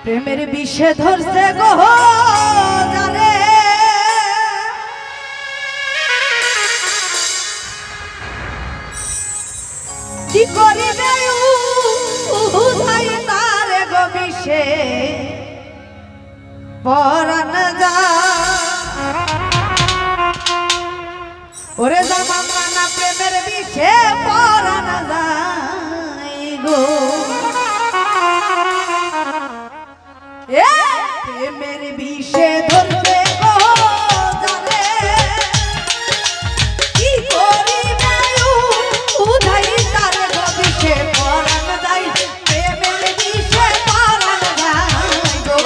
প্রেমের বিষে ধরছে গো জানে কি করিবে উধাই তার গো বিষে পরাণ যা ওরে জামানা প্রেমের বিষে পরাণ যায় গো প্রেমের বিষে ধরবে গো জানে কি করিবে উধাই তার গো বিষে পরাণ যায় প্রেমের বিষে পরাণ যায় গো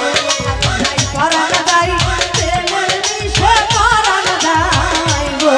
পরাণ যায় প্রেমের বিষে পরাণ যায় গো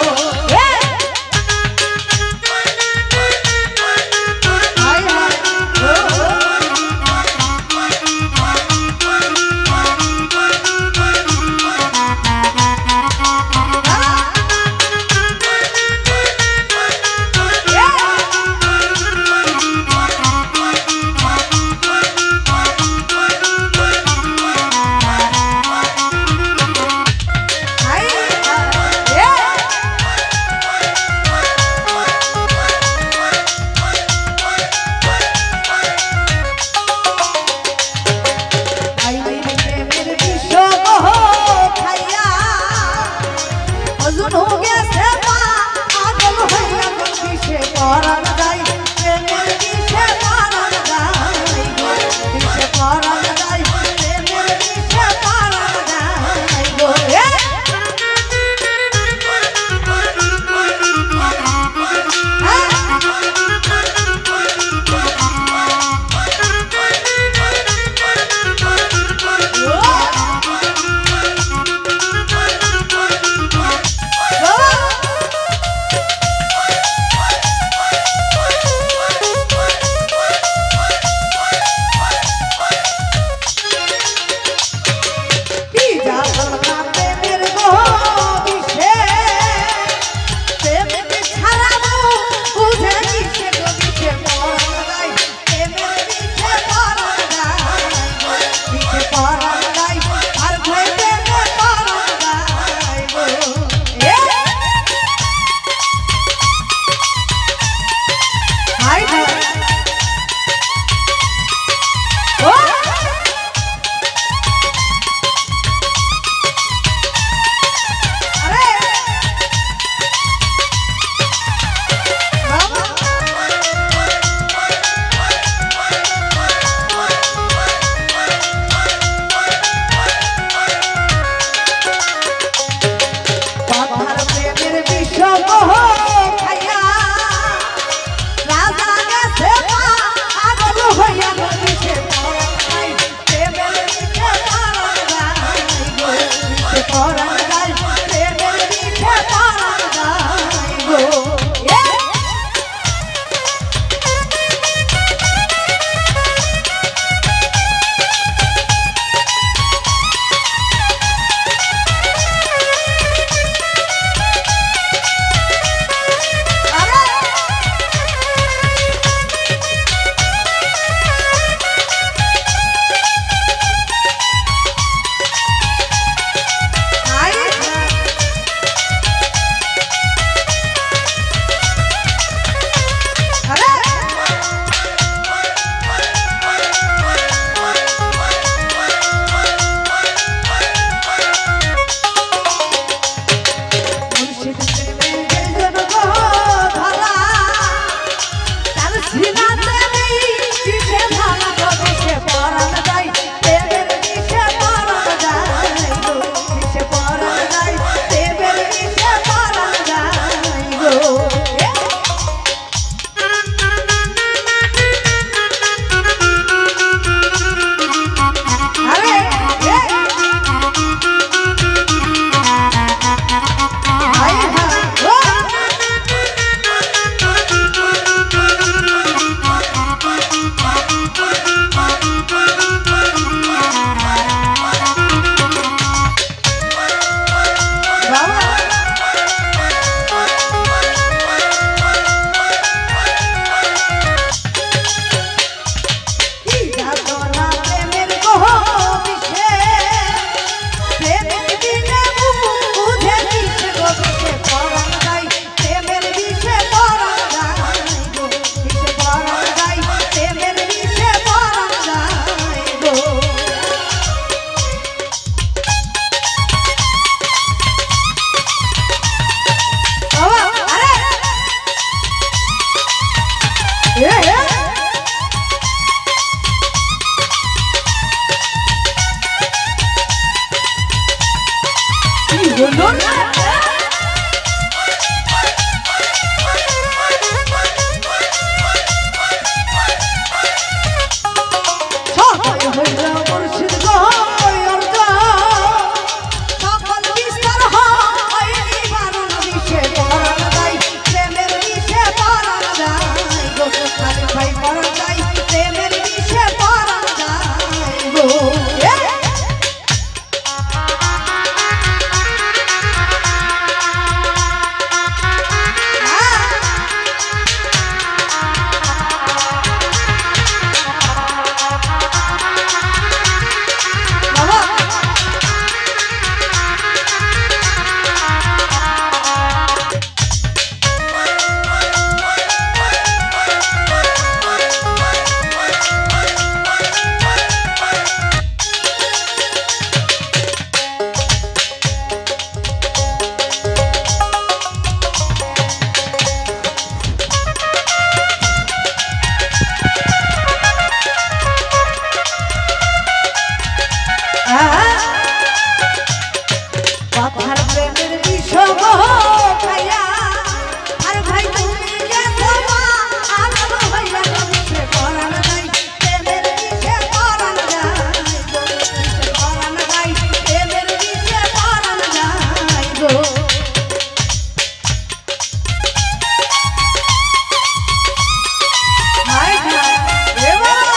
হইল মুর্শিদ গো অর্জ সকল বিস্তার হয় বারণ বিষে পরাণ যায় প্রেমের বিষে পরাণ যায় গো খালি ভাই পরাণ যায় প্রেমের বিষে পরাণ যায় গো কথার প্রেমের বিষয় খাইয়া আর ভাই তুমি গেছো আগল হইয়া বিষে পরাণ যায় প্রেমের বিষে পরাণ যায় বিষে পরাণ যায় প্রেমের বিষে পরাণ যায় গো হাই হাই রে বাবা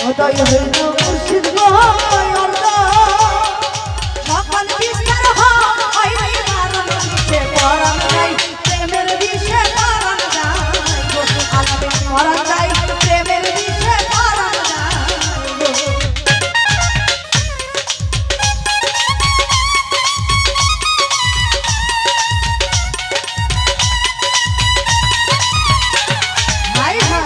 উদয় হইল মুর্শিদ গো অর্জ সকল বিস্তার হয় বারণ বিষে পরাণ যায় প্রেমের বিষে পরাণ যায় গো আলাপে পরাণ যায় প্রেমের বিষে পরাণ যায় গো হাই হাই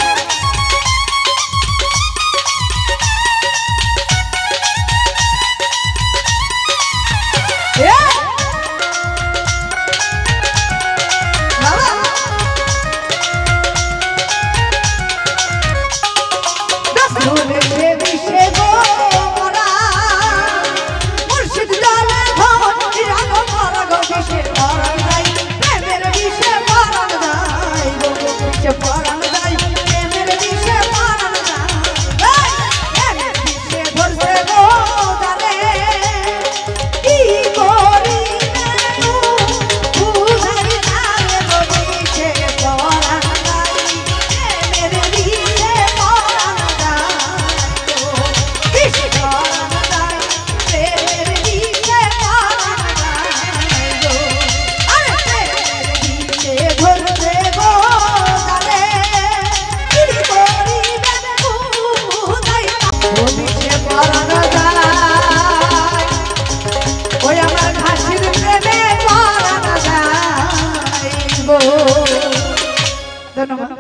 ধন্যবাদ।